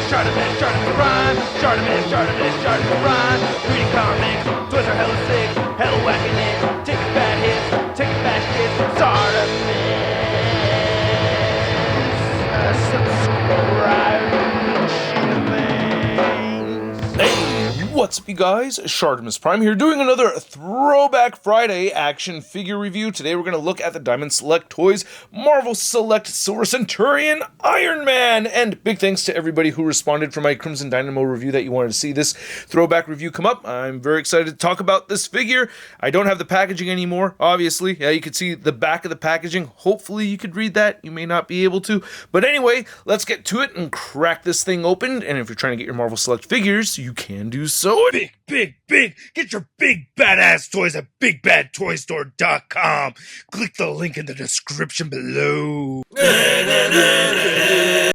ShartimusPrime, ShartimusPrime. Reading comics, toys are hella sick, hella whacking it, taking bad hits, taking bad shit. Subscribe. Hey, what's up, you guys? ShartimusPrime here, doing another Throwback Friday action figure review. Today we're going to look at the Diamond Select Toys Marvel Select Silver Centurion Iron Man. And big thanks to everybody who responded for my Crimson Dynamo review that you wanted to see this throwback review come up. I'm very excited to talk about this figure. I don't have the packaging anymore, obviously. Yeah, you can see the back of the packaging. Hopefully you could read that. You may not be able to. But anyway, let's get to it and crack this thing open. And if you're trying to get your Marvel Select figures, you can do so. Big! Get your big badass toys at BigBadToyStore.com. Click the link in the description below.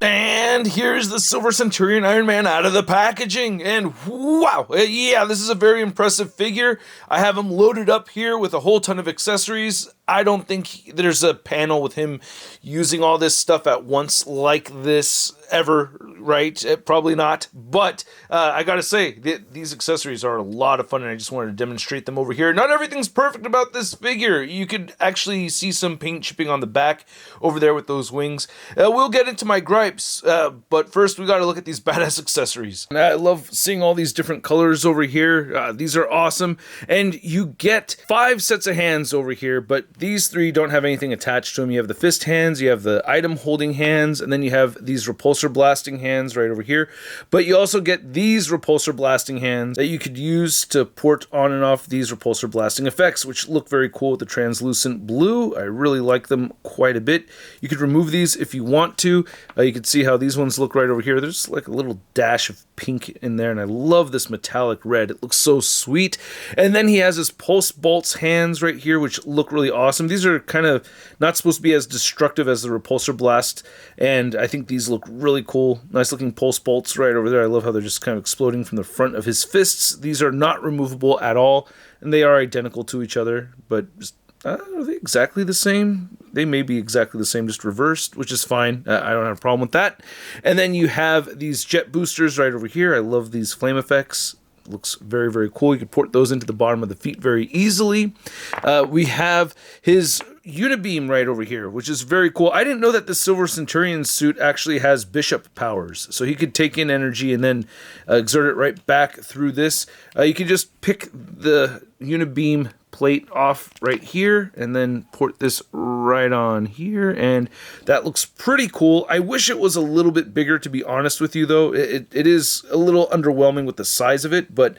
And here's the Silver Centurion Iron Man out of the packaging. And wow, yeah, this is a very impressive figure. I have him loaded up here with a whole ton of accessories. I don't think there's a panel with him using all this stuff at once like this ever, right? Probably not. But I gotta say, these accessories are a lot of fun, and I just wanted to demonstrate them over here. Not everything's perfect about this figure. You could actually see some paint chipping on the back over there with those wings. We'll get into my gripes, but first we gotta look at these badass accessories. And I love seeing all these different colors over here. These are awesome. And you get 5 sets of hands over here, but these 3 don't have anything attached to them. You have the fist hands, you have the item holding hands, and then you have these repulsor blasting hands right over here. But you also get these repulsor blasting hands that you could use to port on and off these repulsor blasting effects, which look very cool with the translucent blue. I really like them quite a bit. You could remove these if you want to. You can see how these ones look right over here. There's like a little dash of pink in there, and I love this metallic red. It looks so sweet. And then he has his pulse bolts hands right here, which look really awesome. These are kind of not supposed to be as destructive as the repulsor blast, and I think these look really cool. Nice looking pulse bolts right over there. I love how they're just kind of exploding from the front of his fists. These are not removable at all, and they are identical to each other, but just, are they exactly the same? They may be exactly the same, just reversed, which is fine. I don't have a problem with that. And then you have these jet boosters right over here. I love these flame effects. Looks very, very cool. You can port those into the bottom of the feet very easily. We have his unibeam right over here, which is very cool. I didn't know that the Silver Centurion suit actually has bishop powers, so he could take in energy and then exert it right back through this. You can just pick the unibeam plate off right here and then port this right on here, and that looks pretty cool. I wish it was a little bit bigger, to be honest with you, though. It is a little underwhelming with the size of it, but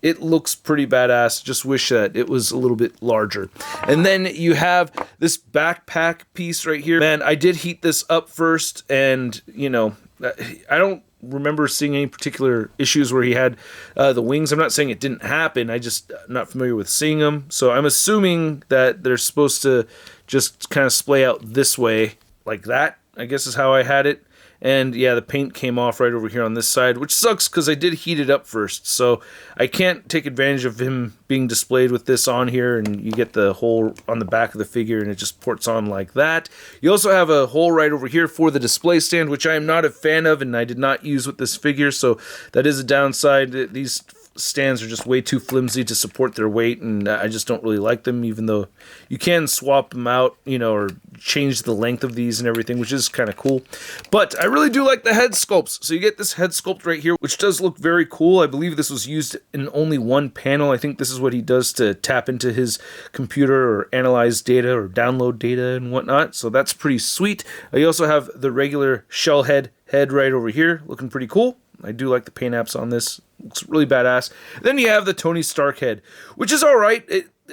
it looks pretty badass. Just wish that it was a little bit larger. And then you have this backpack piece right here. Man, I did heat this up first, and you know, I don't remember seeing any particular issues where he had the wings. I'm not saying it didn't happen. I just not familiar with seeing them. So I'm assuming that they're supposed to just kind of splay out this way like that, I guess is how I had it. And yeah, the paint came off right over here on this side, which sucks because I did heat it up first. So I can't take advantage of him being displayed with this on here, and you get the hole on the back of the figure and it just ports on like that. You also have a hole right over here for the display stand, which I am not a fan of and I did not use with this figure. So that is a downside. These stands are just way too flimsy to support their weight, and I just don't really like them, even though you can swap them out, you know, or change the length of these and everything, which is kind of cool. But I really do like the head sculpts. So you get this head sculpt right here, which does look very cool. I believe this was used in only one panel. I think this is what he does to tap into his computer or analyze data or download data and whatnot. So that's pretty sweet. You also have the regular shell head right over here, looking pretty cool. I do like the paint apps on this. Looks really badass. Then you have the Tony Stark head, which is alright.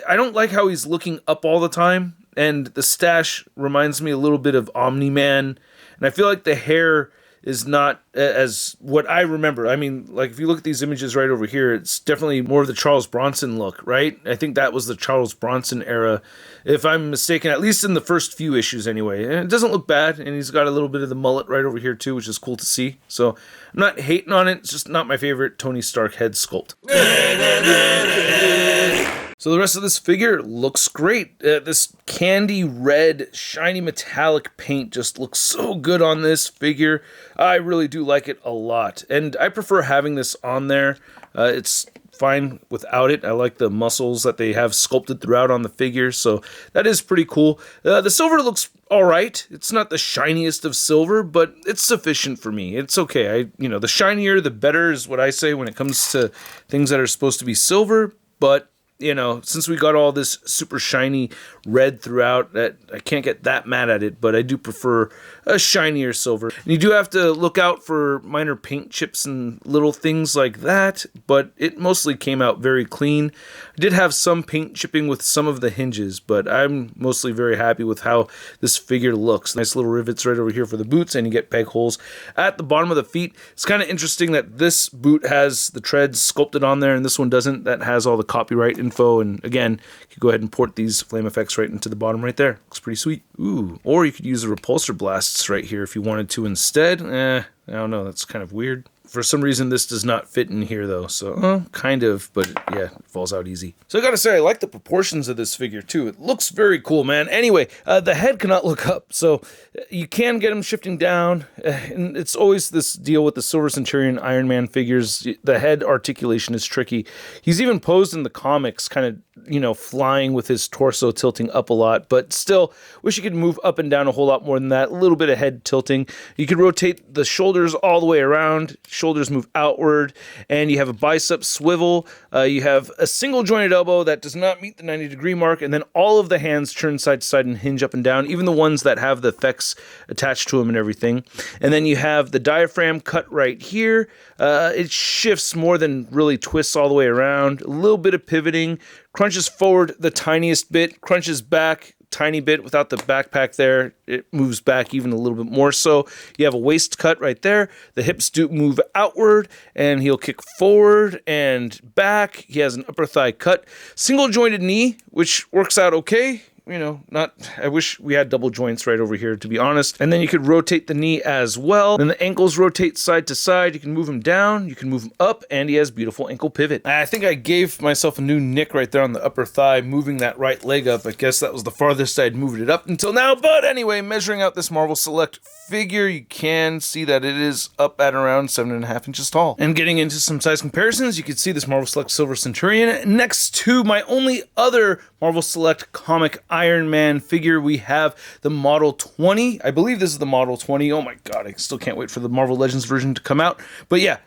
I don't like how he's looking up all the time, and the stash reminds me a little bit of Omni-Man, and I feel like the hair is not as what I remember. I mean, like, if you look at these images right over here, it's definitely more of the Charles Bronson look, right? I think that was the Charles Bronson era, if I'm mistaken, at least in the first few issues anyway. And it doesn't look bad, and he's got a little bit of the mullet right over here too, which is cool to see. So I'm not hating on it, it's just not my favorite Tony Stark head sculpt. So the rest of this figure looks great. This candy red, shiny metallic paint just looks so good on this figure. I really do like it a lot. And I prefer having this on there. It's fine without it. I like the muscles that they have sculpted throughout on the figure, so that is pretty cool. The silver looks alright. It's not the shiniest of silver, but it's sufficient for me. It's okay. The shinier the better is what I say when it comes to things that are supposed to be silver, but since we got all this super shiny red throughout, I can't get that mad at it, but I do prefer a shinier silver. And you do have to look out for minor paint chips and little things like that, but it mostly came out very clean. I did have some paint chipping with some of the hinges, but I'm mostly very happy with how this figure looks. Nice little rivets right over here for the boots, and you get peg holes at the bottom of the feet. It's kind of interesting that this boot has the treads sculpted on there, and this one doesn't. That has all the copyright info, and again, you could go ahead and port these flame effects right into the bottom right there. Looks pretty sweet. Ooh, or you could use the repulsor blasts right here if you wanted to instead. I don't know, that's kind of weird. For some reason, this does not fit in here, though, so, kind of, but yeah, it falls out easy. So I gotta say, I like the proportions of this figure, too. It looks very cool, man. Anyway, the head cannot look up, so you can get him shifting down, and it's always this deal with the Silver Centurion Iron Man figures. The head articulation is tricky. He's even posed in the comics, kind of, flying with his torso tilting up a lot, but still, wish you could move up and down a whole lot more than that. A little bit of head tilting. You could rotate the shoulders all the way around. Shoulders move outward, and you have a bicep swivel. You have a single jointed elbow that does not meet the 90-degree mark, and then all of the hands turn side to side and hinge up and down, even the ones that have the effects attached to them and everything. And then you have the diaphragm cut right here. It shifts more than really twists all the way around. A little bit of pivoting. Crunches forward the tiniest bit, crunches back tiny bit without the backpack there. It moves back even a little bit more so. You have a waist cut right there. The hips do move outward, and he'll kick forward and back. He has an upper thigh cut. Single jointed knee, which works out okay. I wish we had double joints right over here, to be honest. And then you could rotate the knee as well. Then the ankles rotate side to side. You can move him down, you can move him up, and he has beautiful ankle pivot. I think I gave myself a new nick right there on the upper thigh, moving that right leg up. I guess that was the farthest I'd moved it up until now. But anyway, measuring out this Marvel Select figure, you can see that it is up at around 7.5 inches tall. And getting into some size comparisons, you can see this Marvel Select Silver Centurion next to my only other Marvel Select comic Iron Man figure. We have the Model 20. I believe this is the Model 20. Oh my god, I still can't wait for the Marvel Legends version to come out. But yeah,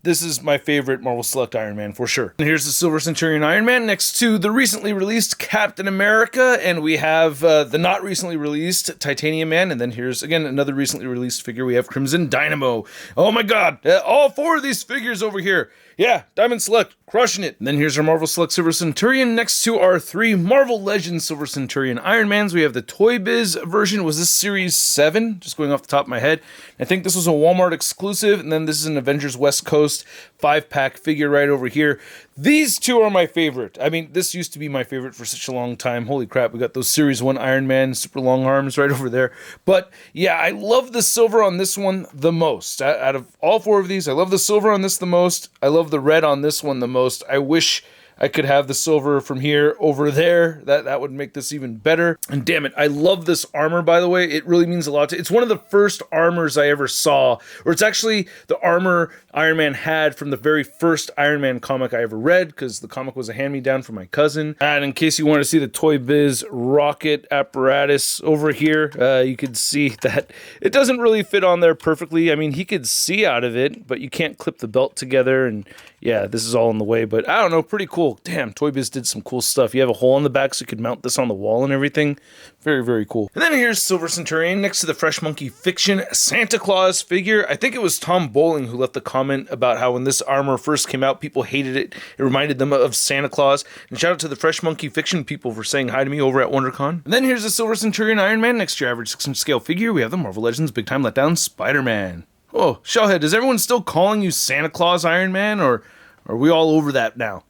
this is my favorite Marvel Select Iron Man for sure. And here's the Silver Centurion Iron Man next to the recently released Captain America, and we have the not recently released Titanium Man, and then here's again another recently released figure. We have Crimson Dynamo. Oh my god, all four of these figures over here. Yeah, Diamond Select, crushing it. And then here's our Marvel Select Silver Centurion next to our three Marvel Legends Silver Centurion Iron Mans. We have the Toy Biz version. Was this Series 7? Just going off the top of my head. I think this was a Walmart exclusive, and then this is an Avengers West Coast 5-pack figure right over here. These two are my favorite. I mean, this used to be my favorite for such a long time. Holy crap, we got those Series 1 Iron Man super long arms right over there. But yeah, I love the silver on this one the most. Out of all four of these, I love the silver on this the most. I love the red on this one the most. I wish I could have the silver from here over there. That would make this even better. And damn it, I love this armor, by the way. It really means a lot to. It's one of the first armors I ever saw, or it's actually the armor Iron Man had from the very first Iron Man comic I ever read, because the comic was a hand-me-down from my cousin. And in case you want to see the Toy Biz rocket apparatus over here, you could see that it doesn't really fit on there perfectly. I mean, he could see out of it, but you can't clip the belt together, and yeah, this is all in the way, but I don't know, pretty cool. Damn, Toy Biz did some cool stuff. You have a hole in the back so you could mount this on the wall and everything. Very, very cool. And then here's Silver Centurion next to the Fresh Monkey Fiction Santa Claus figure. I think it was Tom Bowling who left the comment about how when this armor first came out, people hated it. It reminded them of Santa Claus. And shout out to the Fresh Monkey Fiction people for saying hi to me over at WonderCon. And then here's the Silver Centurion Iron Man next to your average 6-inch scale figure. We have the Marvel Legends Big Time Letdown Spider-Man. Oh, Shellhead, is everyone still calling you Santa Claus Iron Man, or are we all over that now?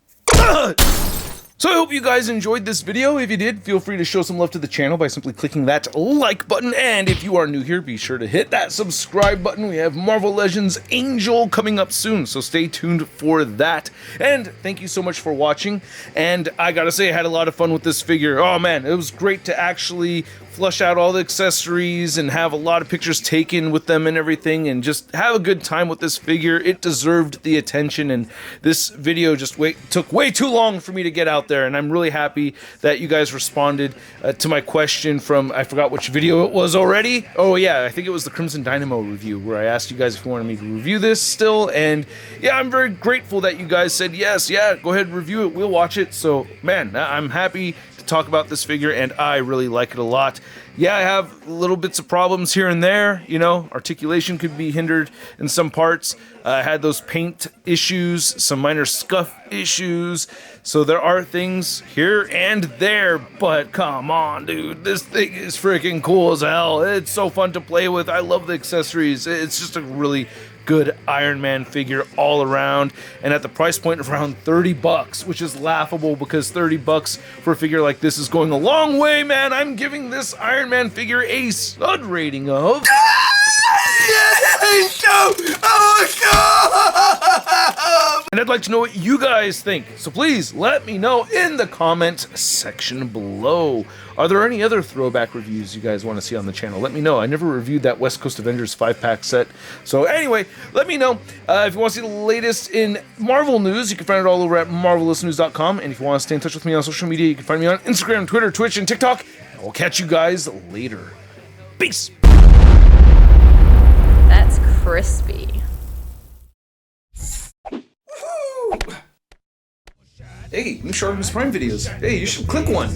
So I hope you guys enjoyed this video. If you did, feel free to show some love to the channel by simply clicking that like button. And if you are new here, be sure to hit that subscribe button. We have Marvel Legends Angel coming up soon, so stay tuned for that. And thank you so much for watching. And I gotta say, I had a lot of fun with this figure. Oh man, it was great to actually flush out all the accessories and have a lot of pictures taken with them and everything, and just have a good time with this figure. It deserved the attention, and this video just took way too long for me to get out there, and I'm really happy that you guys responded to my question from, I forgot which video it was already. Oh yeah, I think it was the Crimson Dynamo review, where I asked you guys if you wanted me to review this still, and yeah, I'm very grateful that you guys said yes, yeah, go ahead and review it, we'll watch it. So man, I'm happy to talk about this figure, and I really like it a lot. Yeah, I have little bits of problems here and there, you know, articulation could be hindered in some parts. I had those paint issues, some minor scuff issues, so there are things here and there, but come on, dude, this thing is freaking cool as hell. It's so fun to play with. I love the accessories. It's just a really good Iron Man figure all around, and at the price point of around 30 bucks, which is laughable because 30 bucks for a figure like this is going a long way, man. I'm giving this Iron Man figure a stud rating of and I'd like to know what you guys think, so please let me know in the comment section below. Are there any other throwback reviews you guys want to see on the channel? Let me know. I never reviewed that West Coast Avengers 5-pack set. So anyway, let me know. If you want to see the latest in Marvel news, you can find it all over at marvelousnews.com. And if you want to stay in touch with me on social media, you can find me on Instagram, Twitter, Twitch, and TikTok. And we'll catch you guys later. Peace! That's crispy. Hey, new ShartimusPrime videos. Hey, you should click one.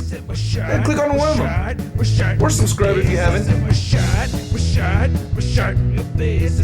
Yeah, click on one of them. Or subscribe if you haven't. Your face,